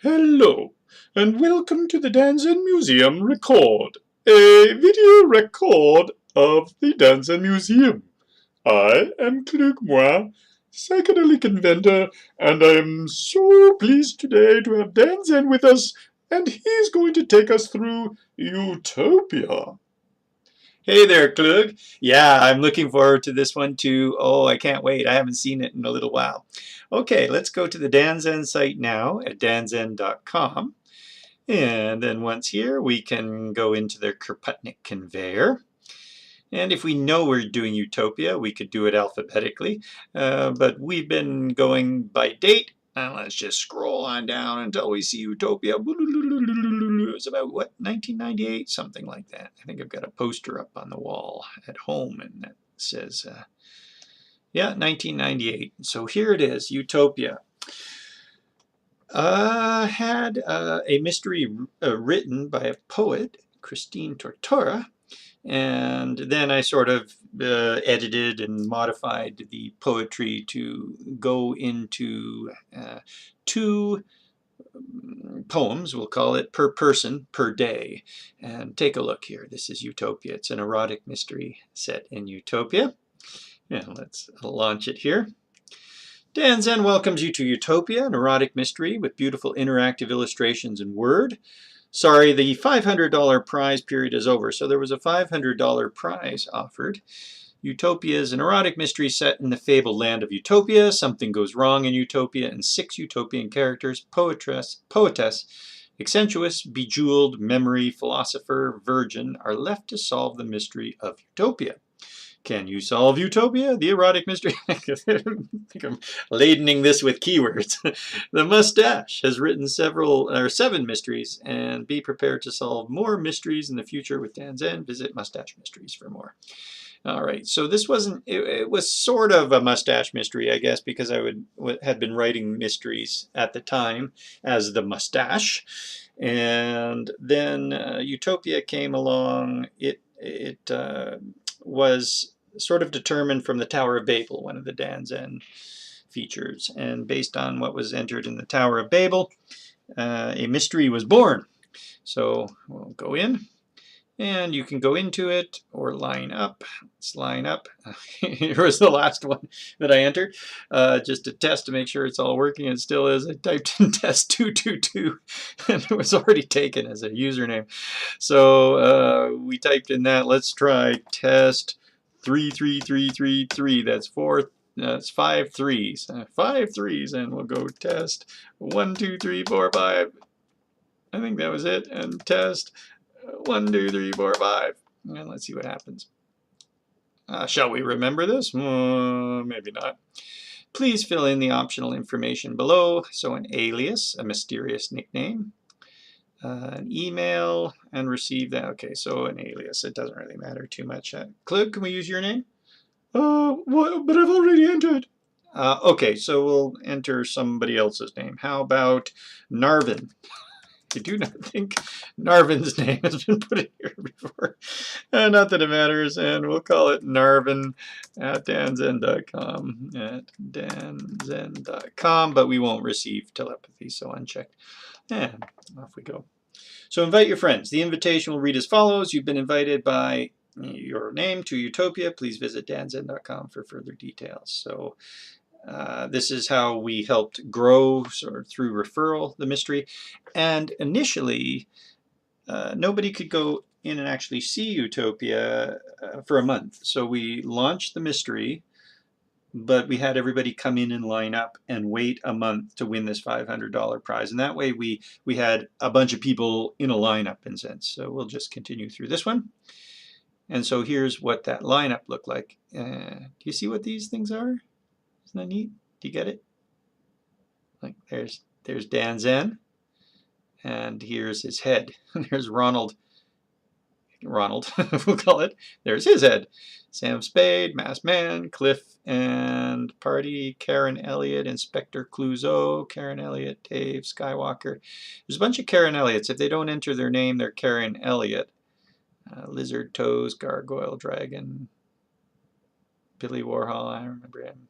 Hello, and welcome to the Danzen Museum Record, a video record of the Danzen Museum. I am Cluug, psychedelic inventor, and I am so pleased today to have Danzen with us, and he's going to take us through Utopia. Hey there, Clug. Yeah, I'm looking forward to this one too. Oh, I can't wait. I haven't seen it in a little while. Okay, let's go to the Danzen site now at danzen.com. And then once here, we can go into the Kropotnik conveyor. And if we know we're doing Utopia, we could do it alphabetically. But we've been going by date. And let's just scroll on down until we see Utopia. It's about, what, 1998? Something like that. I think I've got a poster up on the wall at home, and that says, yeah, 1998. So here it is, Utopia. Had a mystery written by a poet, Christine Tortora, and then I sort of edited and modified the poetry to go into two poems, we'll call it, per person per day. And take a look here. This is Utopia. It's an erotic mystery set in Utopia. And let's launch it here. Danzen welcomes you to Utopia, an erotic mystery with beautiful interactive illustrations and word. Sorry, the $500 prize period is over. So there was a $500 prize offered. Utopia is an erotic mystery set in the fabled land of Utopia. Something goes wrong in Utopia, and 6 utopian characters, poetess, eccentrous, bejeweled, memory, philosopher, virgin, are left to solve the mystery of Utopia. Can you solve Utopia? The erotic mystery. I think I'm ladening this with keywords. The Mustache has written 7 mysteries, and be prepared to solve more mysteries in the future with Danzen. Visit Mustache Mysteries for more. All right, so this wasn't, it was sort of a mustache mystery, I guess, because I had been writing mysteries at the time as the Mustache. And then Utopia came along. It was sort of determined from the Tower of Babel, one of the Danzen features. And based on what was entered in the Tower of Babel, a mystery was born. So we'll go in. And you can go into it or line up. Let's line up. Here was the last one that I entered, just to test to make sure it's all working. It still is. I typed in test 222, and it was already taken as a username. So we typed in that. Let's try test 33333. That's 4. That's 5 threes. 5 threes, and we'll go test 1, 2, 3, 4, 5. I think that was it. And test 1, 2, 3, 4, 5. And let's see what happens. Shall we remember this? Maybe not. Please fill in the optional information below. So an alias, a mysterious nickname, an email, and receive that. Okay, so an alias. It doesn't really matter too much. Clug, can we use your name? But I've already entered. Okay, so we'll enter somebody else's name. How about Narvin? I do not think Narvin's name has been put in here before. Not that it matters, and we'll call it Narvin at danzen.com. At danzen.com, but we won't receive telepathy, so unchecked. And off we go. So invite your friends. The invitation will read as follows. You've been invited by your name to Utopia. Please visit danzen.com for further details. So this is how we helped grow sort of through referral the mystery. And initially, nobody could go in and actually see Utopia for a month. So we launched the mystery, but we had everybody come in and line up and wait a month to win this $500 prize. And that way we had a bunch of people in a lineup in a sense. So we'll just continue through this one. And so here's what that lineup looked like. Do you see what these things are? Isn't that neat? Do you get it? Like there's Danzen, and here's his head. There's Ronald, we'll call it. There's his head. Sam Spade, Masked Man, Cliff and Party, Karen Elliott, Inspector Clouseau, Karen Elliott, Dave Skywalker. There's a bunch of Karen Elliots. If they don't enter their name, they're Karen Elliott. Lizard Toes, Gargoyle Dragon, Billy Warhol, I remember him.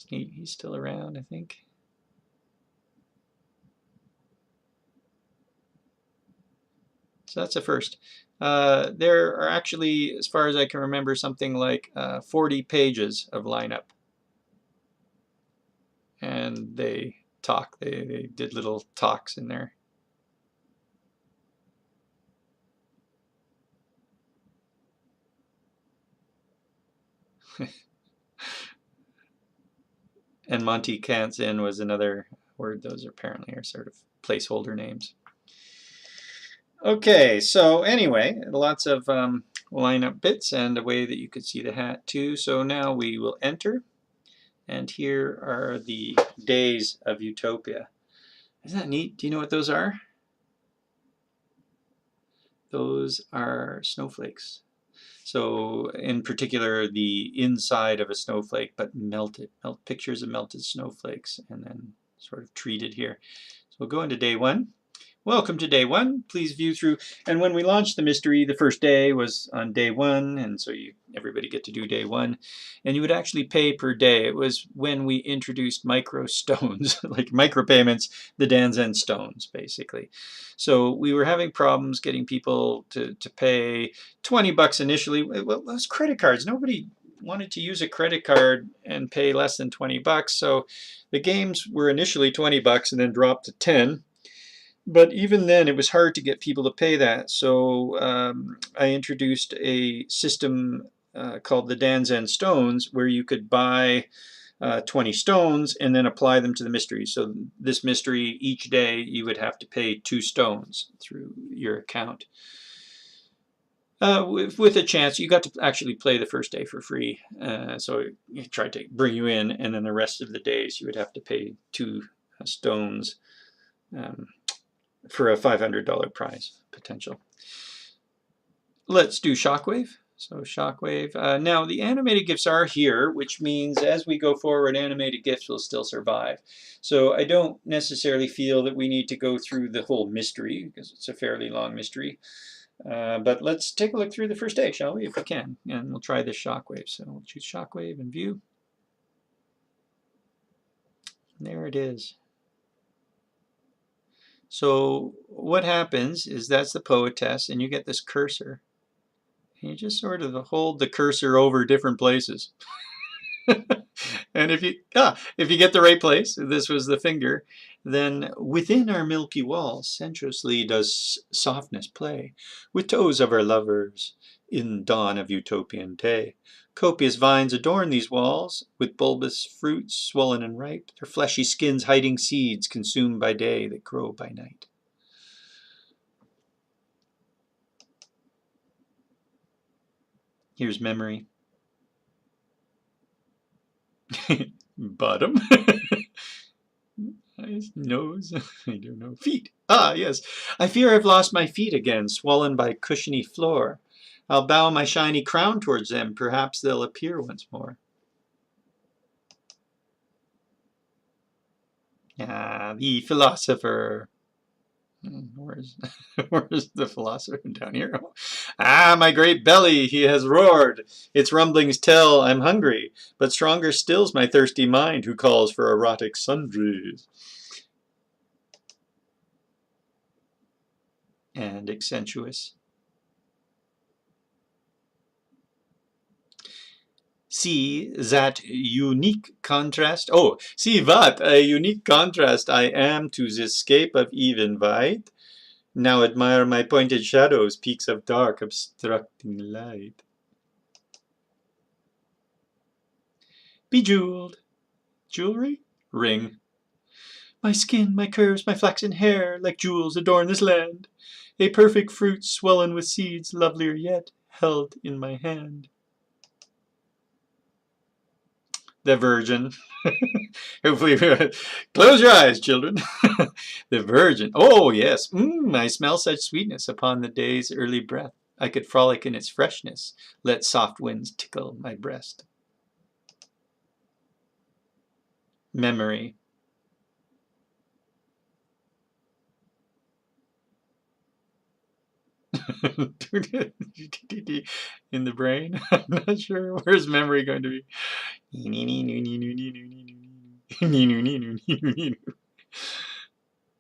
He's still around, I think. So that's a first. There are actually, as far as I can remember, something like 40 pages of lineup. And they talk. They did little talks in there. And Monty Cants In was another word. Those apparently are sort of placeholder names. Okay, so anyway, lots of lineup bits and a way that you could see the hat too. So now we will enter, and here are the days of Utopia. Isn't that neat? Do you know what those are? Those are snowflakes. So in particular, the inside of a snowflake, but melted, pictures of melted snowflakes, and then sort of treated here. So we'll go into day one. Welcome to day one. Please view through. And when we launched the mystery, the first day was on day one, and so everybody get to do day one. And you would actually pay per day. It was when we introduced micro stones, like micropayments, the Danzen stones, basically. So we were having problems getting people to pay 20 bucks initially. Well, those credit cards, nobody wanted to use a credit card and pay less than 20 bucks. So the games were initially 20 bucks and then dropped to 10. But even then, it was hard to get people to pay that. So I introduced a system called the Danzen Stones, where you could buy 20 stones and then apply them to the mystery. So this mystery, each day, you would have to pay 2 stones through your account. With a chance, you got to actually play the first day for free. So it tried to bring you in, and then the rest of the days, you would have to pay 2 stones. For a $500 prize potential. Let's do Shockwave. So Shockwave. Now the animated GIFs are here, which means as we go forward, animated GIFs will still survive. So I don't necessarily feel that we need to go through the whole mystery, because it's a fairly long mystery. But let's take a look through the first day, shall we, if we can. And we'll try this Shockwave. So we'll choose Shockwave and view. And there it is. So what happens is that's the poetess, and you get this cursor. And you just sort of hold the cursor over different places. And if you get the right place, this was the finger, then within our milky walls sensuously does softness play, with toes of our lovers in dawn of utopian day. Copious vines adorn these walls, with bulbous fruits swollen and ripe, their fleshy skins hiding seeds consumed by day that grow by night. Here's memory. Bottom. Eyes, nose, I don't know. Feet. Ah, yes. I fear I've lost my feet again, swollen by cushiony floor. I'll bow my shiny crown towards them. Perhaps they'll appear once more. Ah, the philosopher. Where's the philosopher? Down here. Ah, my great belly, he has roared. Its rumblings tell I'm hungry, but stronger still's my thirsty mind, who calls for erotic sundries. And accentuous. See that unique contrast. Oh, see what a unique contrast I am to this scape of even white. Now admire my pointed shadows, peaks of dark obstructing light. Bejeweled. Jewelry? Ring. My skin, my curves, my flaxen hair, like jewels adorn this land. A perfect fruit swollen with seeds, lovelier yet, held in my hand. The Virgin. Hopefully, close your eyes, children. The Virgin. Oh, yes. I smell such sweetness upon the day's early breath. I could frolic in its freshness. Let soft winds tickle my breast. Memory. In the brain? I'm not sure. Where's memory going to be?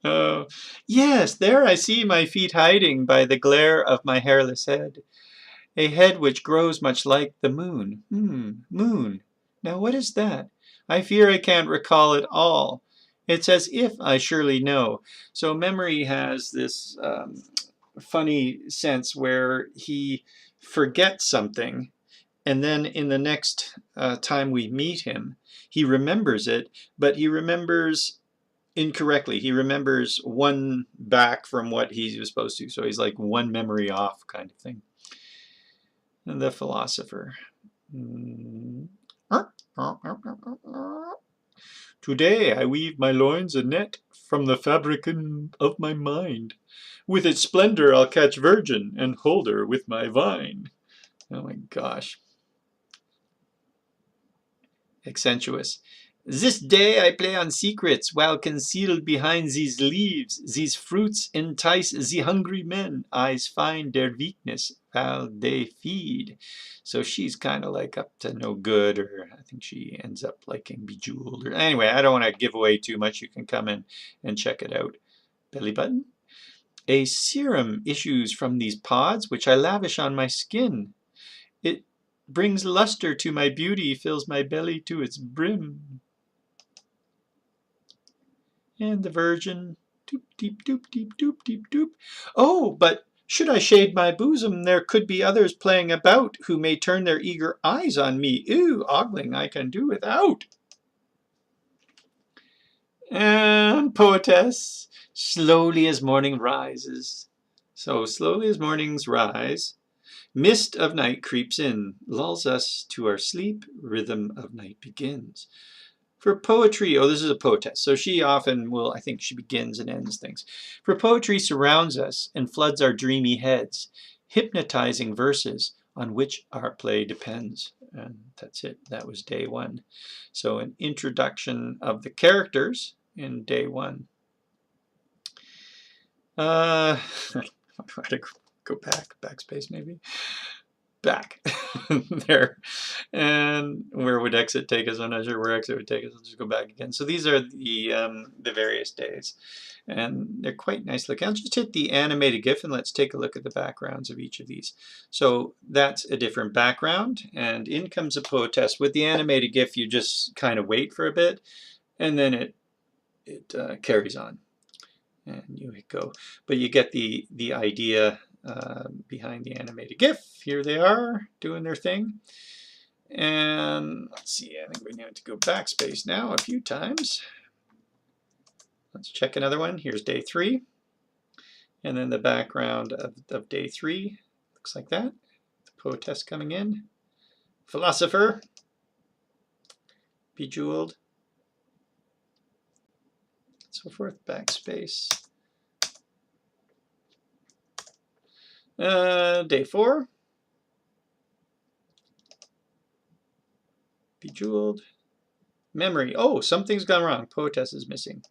Oh, yes, there I see my feet hiding by the glare of my hairless head. A head which grows much like the moon. Moon. Now what is that? I fear I can't recall it all. It's as if I surely know. So memory has this funny sense where he forgets something, and then in the next time we meet him, he remembers it, but he remembers incorrectly. He remembers one back from what he was supposed to. So he's like one memory off kind of thing. And the philosopher. Today I weave my loins a net from the fabric of my mind. With its splendor I'll catch virgin and hold her with my vine. Oh my gosh. Accentuous. This day I play on secrets, while concealed behind these leaves. These fruits entice the hungry men. Eyes find their weakness while they feed. So she's kind of like up to no good, or I think she ends up liking Bejeweled. Or anyway, I don't want to give away too much. You can come in and check it out. Belly button. A serum issues from these pods, which I lavish on my skin. It brings luster to my beauty, fills my belly to its brim. And the Virgin, doop, deep, doop, deep, doop, deep, doop. Oh, but should I shade my bosom, there could be others playing about who may turn their eager eyes on me. Ew, ogling I can do without. And poetess, slowly as morning rises. So slowly as mornings rise, mist of night creeps in, lulls us to our sleep, rhythm of night begins. For poetry, oh, this is a poetess, so she often will, I think she begins and ends things. For poetry surrounds us and floods our dreamy heads, hypnotizing verses on which our play depends. And that's it, that was day one. So an introduction of the characters in day one. I'll try to go backspace maybe. Back there, and where would exit take us? I'm not sure where exit would take us. I'll just go back again. So these are the various days, and they're quite nice looking. I'll just hit the animated GIF and let's take a look at the backgrounds of each of these. So that's a different background, and in comes a poetess. With the animated GIF, you just kind of wait for a bit, and then it carries on, and you go. But you get the idea behind the animated GIF. Here they are doing their thing. And let's see, I think we need to go backspace now a few times. Let's check another one. Here's day 3. And then the background of day 3 looks like that. The poetess coming in. Philosopher. Bejeweled. So forth. Backspace. Day 4. Bejeweled. Memory. Oh, something's gone wrong. Poetess is missing.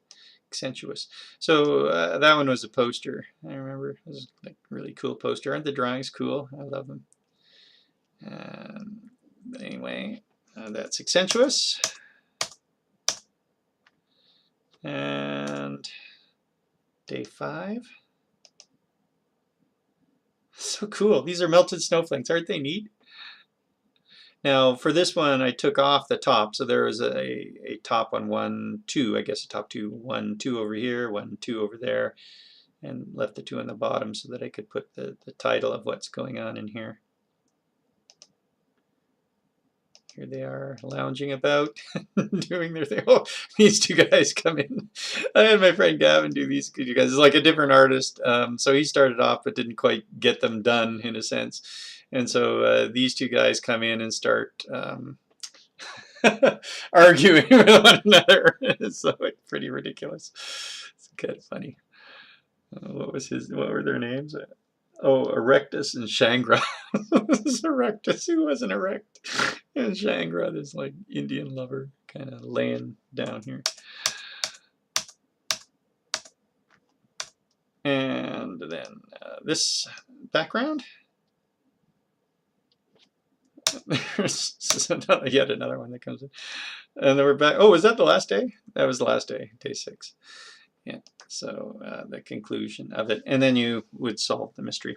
Accentuous. So that one was a poster. I remember. It was like a really cool poster. Aren't the drawings cool? I love them. Anyway, that's accentuous. And day 5. So cool. These are melted snowflakes. Aren't they neat? Now, for this one, I took off the top. So there was a top on 1, 2, I guess a top 2, 1, 2 over here, 1, 2 over there, and left the 2 on the bottom so that I could put the title of what's going on in here. Here they are lounging about, doing their thing. Oh, these 2 guys come in. I had my friend Gavin do these 2 guys. It's like a different artist. So he started off but didn't quite get them done in a sense. And so these 2 guys come in and start arguing with one another. It's like pretty ridiculous. It's kind of funny. What were their names? Oh, Erectus and Shangra. This is Erectus, who wasn't erect. And Shangra, this like Indian lover, kind of laying down here. And then this background. There's yet another one that comes in. And then we're back. Oh, was that the last day? That was the last day, day 6. Yeah. So the conclusion of it, and then you would solve the mystery.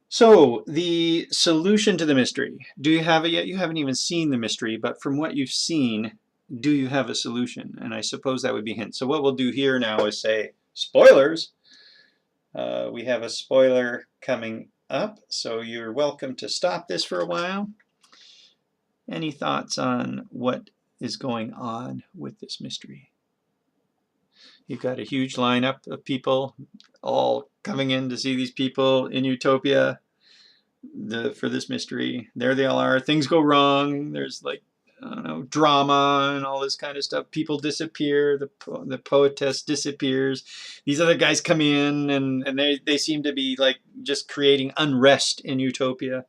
So the solution to the mystery. Do you have it yet? You haven't even seen the mystery, but from what you've seen, do you have a solution? And I suppose that would be hint. So what we'll do here now is say spoilers. We have a spoiler coming up, so you're welcome to stop this for a while. Any thoughts on what is going on with this mystery? You've got a huge lineup of people all coming in to see these people in Utopia for this mystery. There they all are. Things go wrong. There's like, I don't know, drama and all this kind of stuff. People disappear. The poetess disappears. These other guys come in and they seem to be like just creating unrest in Utopia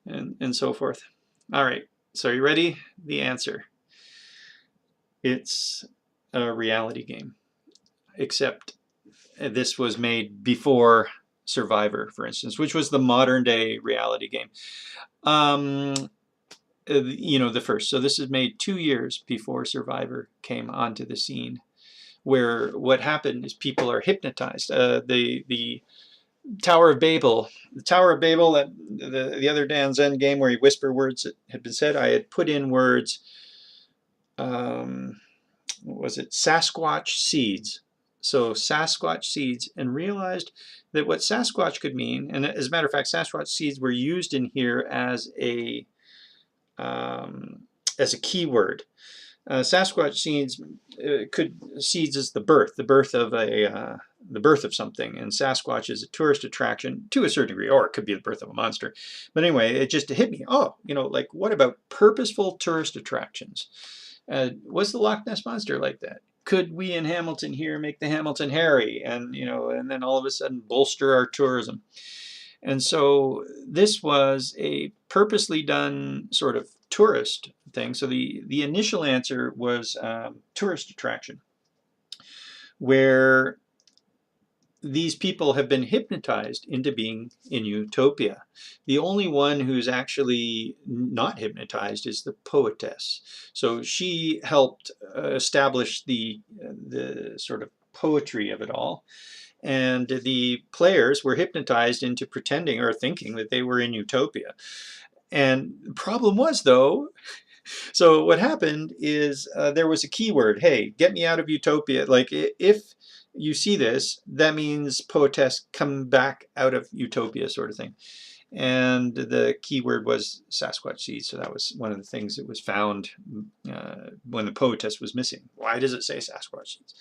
and so forth. All right. So are you ready? The answer. It's a reality game, except this was made before Survivor, for instance, which was the modern day reality game. You know, the first. So this is made 2 years before Survivor came onto the scene, where what happened is people are hypnotized. The Tower of Babel, that the other Dan Zen game where you whisper words that had been said, I had put in words, what was it, Sasquatch seeds. So Sasquatch seeds, and realized that what Sasquatch could mean, and as a matter of fact, Sasquatch seeds were used in here as a keyword. Sasquatch seeds seeds is the birth of the birth of something, and Sasquatch is a tourist attraction to a certain degree, or it could be the birth of a monster. But anyway, it just hit me. Oh, you know, like what about purposeful tourist attractions? Was the Loch Ness Monster like that? Could we in Hamilton here make the Hamilton Harry, and you know, and then all of a sudden bolster our tourism? And so this was a purposely done sort of tourist thing. So the initial answer was tourist attraction, where these people have been hypnotized into being in Utopia. The only one who's actually not hypnotized is the poetess. So she helped establish the sort of poetry of it all. And the players were hypnotized into pretending or thinking that they were in Utopia. And the problem was, though, so what happened is there was a keyword, hey, get me out of Utopia. Like if you see this, that means poetess come back out of Utopia sort of thing. And the keyword was Sasquatch seeds. So that was one of the things that was found when the poetess was missing. Why does it say Sasquatch seeds?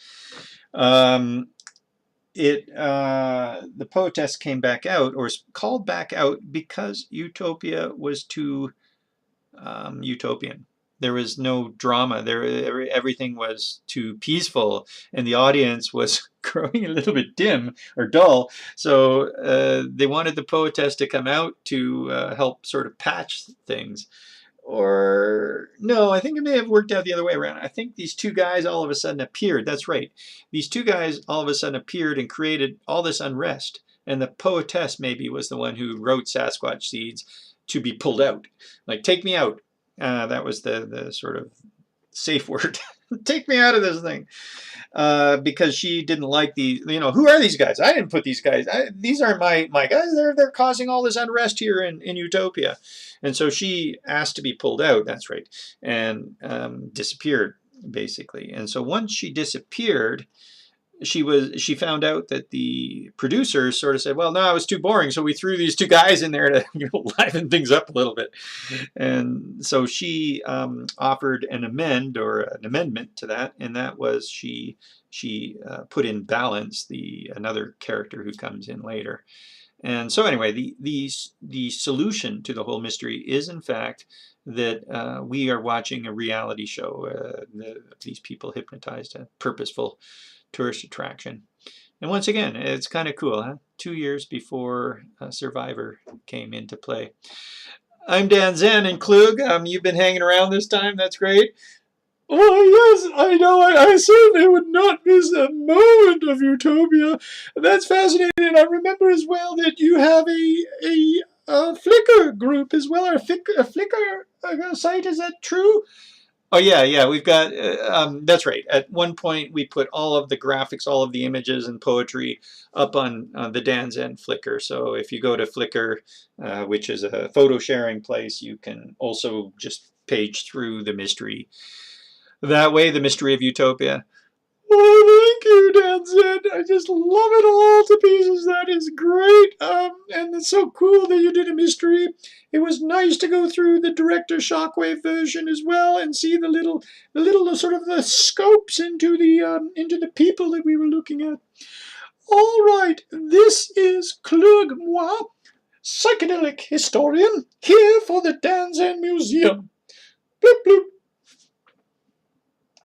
The poetess came back out, or called back out, because Utopia was too utopian. There was no drama. Everything was too peaceful, and the audience was growing a little bit dim or dull. So they wanted the poetess to come out to help sort of patch things. Or no, I think it may have worked out the other way around. I think these two guys all of a sudden appeared. That's right. These two guys all of a sudden appeared and created all this unrest. And the poetess maybe was the one who wrote Sasquatch seeds to be pulled out. Like, take me out. That was the sort of safe word. Take me out of this thing. Because she didn't like the, you know, who are these guys? I didn't put these guys. These aren't my guys. They're causing all this unrest here in Utopia. And so she asked to be pulled out, that's right, and disappeared, basically. And so once she disappeared, she found out that the producers sort of said, well, no, it was too boring, so we threw these two guys in there to liven things up a little bit. And so she offered an amendment to that, and that was she put in Balance, another character who comes in later. And so anyway, the solution to the whole mystery is, in fact, that we are watching a reality show. These people hypnotized, a purposeful tourist attraction. And once again, it's kind of cool, huh? 2 years before Survivor came into play. I'm Dan Zen in Cluug. You've been hanging around this time. That's great. Oh, yes, I know. I certainly would not miss a moment of Utopia. That's fascinating. I remember as well that you have a Flickr group as well, or a Flickr site. Is that true? Oh yeah, we've got. That's right. At one point, we put all of the graphics, all of the images and poetry up on the Dan's End Flickr. So if you go to Flickr, which is a photo sharing place, you can also just page through the mystery. That way, the mystery of Utopia. Oh, thank you, Danson. I just love it all to pieces. That is great. And it's so cool that you did a mystery. It was nice to go through the director Shockwave version as well and see the little sort of the scopes into the people that we were looking at. All right, this is Cluug, psychedelic historian, here for the Danzan Museum. Bloop bloop.